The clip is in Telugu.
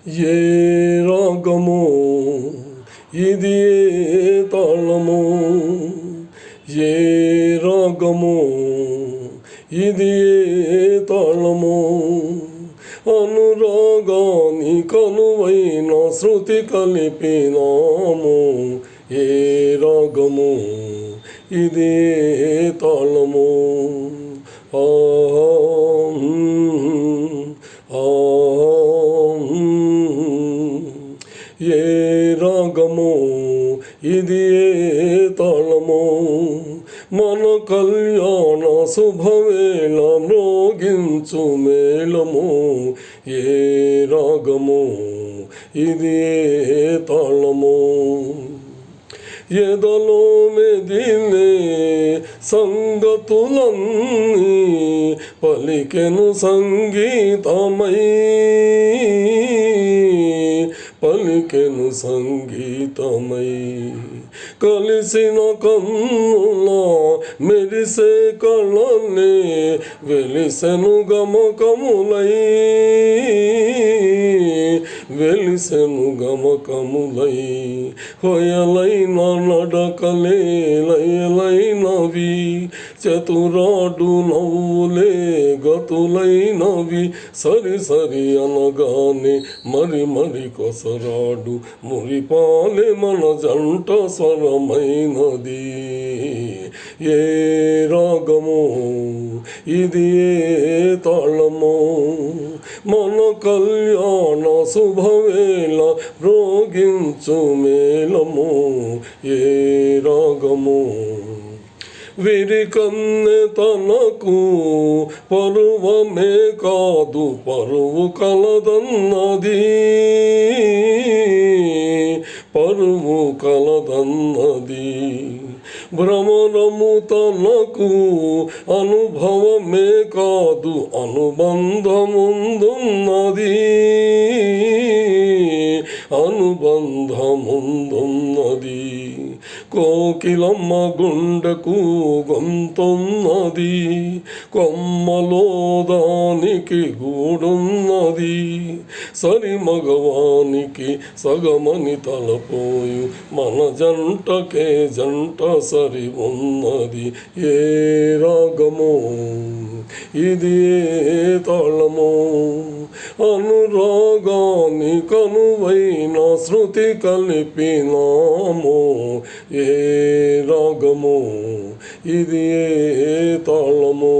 ఏ రాగము ఇది ఏ తాళము, ఏ రాగము ఇది ఏ తాళము, అనురాగాని కనువైన శృతి కలిపినాము. ఏ రాగము ఇది ఏ తాళము, ఏ రాగము ఇది ఏ తాళము, మన కళ్యాణ శుభవేళ మ్రోగించు మేళము. ఏ రాగము ఇది ఏ తాళము, ఎదలో మెదిలే సంగతులన్నీ పలికెను సంగీతమై, పలికెను సంగీతమై, కలిసిన కన్నుల మెరిసే కళ్ళనే వెలిసెను గమకములై, వెలిసెను గమకములై, హొయలైన నడకలే లయలైనవి, చతురాడు నవ్వులే గతులైనవి, సరి సరి అనగానే మరి మరి కొసరాడు మురిపాలే మన జంట స్వరమైనది. ఏ రాగము ఇది ఏ తాళము, మన కళ్యాణ శుభవేళ మ్రోగించు మేళము. ఏ రాగము విరికన్నె తనకు పరువమే కాదు పరువు కలదన్నది, పరువు కలదన్నది, భ్రమరము తనకు అనుభవమే కాదు అనుబంధముందున్నది, అనుబంధముందున్నది, కోకిలమ్మ గుండెకు గొంతున్నది, కొమ్మలో దానికి గూడున్నది, సరి మగవానికి సగమని తలపోయు మన జంటకే జంట సరి ఉన్నది. ఏ రాగము ఇది ఏ తాళము, అనురాగాని కనువైన శృతి కలిపినాము. ఏ రాగము ఇది ఏ తాళము.